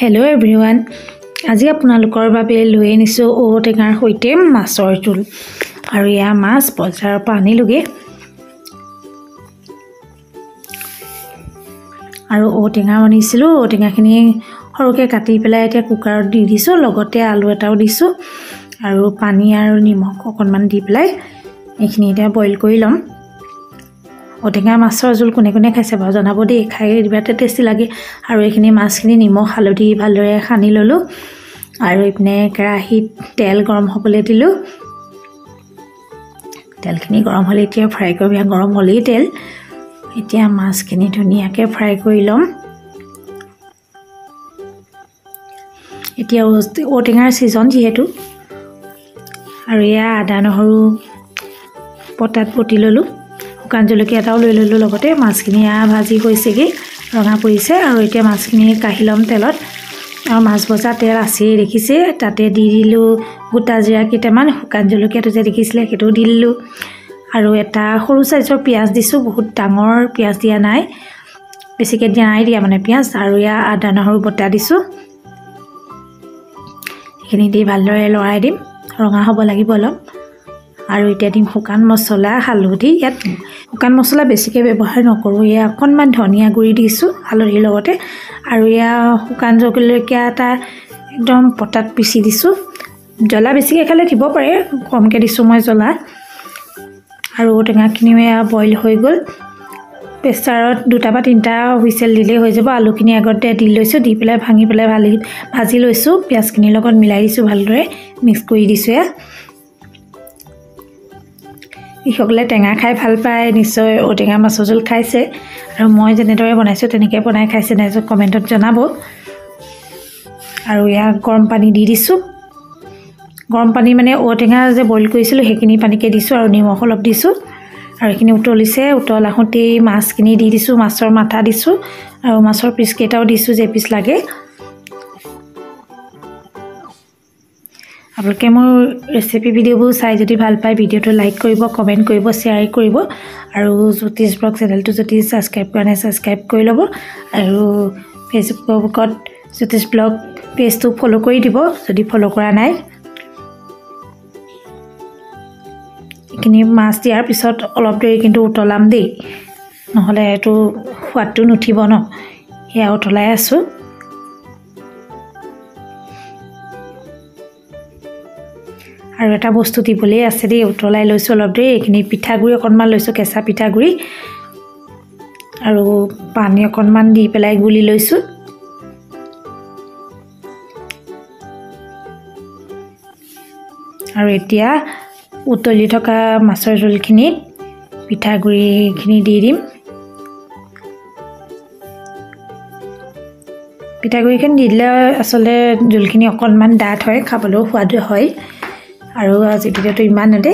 Hello everyone. আজি আপোনালোকৰ বাবে লৈ আনিছো ঔটেঙাৰ সৈতে মাছৰ জোল। আৰু ইয়া মাছ বজাৰৰ পৰা আনিলোগে। আৰু ঔটেঙা বনিছিলো, ঔটেঙাখিনি সৰুকে কাটি পেলাই এতিয়া কুকাৰত দি দিছো, লগতে আলু এটাও দিছো আৰু পানী আৰু নিমখ অকণমান দি পেলাই এইখিনি এতিয়া বইল কৰি লম। ঔটেঙা মাছৰ জোল কোনে কোনে খাইছে বাৰু জনাব দেই, খাই বিৰাট টেষ্টি লাগে। আৰু এইখিনি মাছখিনি নিমখ হালধি ভালদৰে সানি ললো আৰু ইপিনে কেৰাহীত তেল গৰম হ'বলৈ দিলো। তেলখিনি গৰম হ'লে এতিয়া ফ্ৰাই কৰি গৰম হ'লেই তেল। এতিয়া মাছখিনি ধুনীয়াকৈ ফ্ৰাই কৰি ল'ম। এতিয়া ঔটেঙাৰ ছিজন যিহেতু, আৰু এয়া আদা নহৰু পটাত বটি ল'লোঁ, শুকান জলকীয়া এটাও লৈ ল'লোঁ লগতে। মাছখিনি ভাজি হৈছেগৈ, ৰঙা পৰিছে। আৰু এতিয়া মাছখিনি কাঢ়ি ল'ম তেলত। আৰু মাছ ভজা তেল আছেই দেখিছে, তাতে দি দিলোঁ গোটা জিৰা কেইটামান, শুকান জলকীয়াটো যে দেখিছিলে সেইটোও দি দিলোঁ। আৰু এটা সৰু চাইজৰ পিঁয়াজ দিছোঁ, বহুত ডাঙৰ পিঁয়াজ দিয়া নাই, বেছিকৈ নাই দিয়া মানে পিঁয়াজ। আৰু এয়া আদা নহৰু বটা দিছোঁ, সেইখিনি দি ভালদৰে লৰাই দিম, ৰঙা হ'ব লাগিব অলপ। আৰু এতিয়া দিম শুকান মছলা, হালধি। ইয়াত শুকান মছলা বেছিকৈ ব্যৱহাৰ নকৰোঁ, এয়া অকণমান ধনিয়া গুড়ি দিছোঁ হালধিৰ লগতে। আৰু এয়া শুকান জলকীয়া এটা একদম পটাত পিচি দিছোঁ। জ্বলা বেছিকৈ খালে দিব পাৰে, কমকৈ দিছোঁ মই জ্বলা। আৰু ঔটেঙাখিনিও এয়া বইল হৈ গ'ল। প্ৰেছাৰত 2টা বা 3টা হুইচেল দিলেই হৈ যাব। আলুখিনি আগতে দি লৈছোঁ, দি পেলাই ভাঙি পেলাই ভাজি লৈছোঁ, পিঁয়াজখিনিৰ লগত মিলাই দিছোঁ, ভালদৰে মিক্স কৰি দিছোঁ। এয়া যিসকলে টেঙা খাই ভাল পায় নিশ্চয় ঔটেঙা মাছৰ জোল খাইছে, আৰু মই যেনেদৰে বনাইছোঁ তেনেকৈ বনাই খাইছে নাই কমেণ্টত জনাব। আৰু এয়া গৰম পানী দি দিছোঁ, গৰম পানী মানে ঔটেঙা যে বইল কৰিছিলোঁ সেইখিনি পানীকে দিছোঁ, আৰু নিমখ অলপ দিছোঁ। আৰু এইখিনি উতলিছে, উতল আহোঁতেই মাছখিনি দি দিছোঁ, মাছৰ মাথা দিছোঁ আৰু মাছৰ পিচকেইটাও দিছোঁ যে পিচ লাগে। আপোনালোকে মোৰ ৰেচিপি ভিডিঅ'বোৰ চাই যদি ভাল পায় ভিডিঅ'টো লাইক কৰিব, কমেণ্ট কৰিব, শ্বেয়াৰ কৰিব। আৰু জ্যোতিষ ব্লগ চেনেলটো যদি ছাবস্ক্ৰাইব কৰা নাই ছাবস্ক্ৰাইব কৰি ল'ব। আৰু ফেচবুকত জ্যোতিষ ব্লগ পেজটো ফ'ল' কৰি দিব যদি ফ'ল' কৰা নাই। এইখিনি মাছ দিয়াৰ পিছত অলপ দেৰি কিন্তু উতলাম দেই, নহ'লে এইটো সোৱাদটো নুঠিব ন। সেয়া উতলাই আছোঁ। আৰু এটা বস্তু দিবলৈ আছে দেই, উতলাই লৈছোঁ অলপ দেৰি। এইখিনি পিঠাগুড়ি অকণমান লৈছোঁ, কেঁচা পিঠাগুড়ি, আৰু পানী অকণমান দি পেলাই গুলি লৈছোঁ। আৰু এতিয়া উতলি থকা মাছৰ জোলখিনিত পিঠাগুড়িখিনি দি দিম। পিঠাগুড়িখিনি দি দিলে আচলতে জোলখিনি অকণমান ডাঠ হয়, খাবলৈও সোৱাদ হয়। আৰু আজি ভিডিঅ'টো ইমানতে।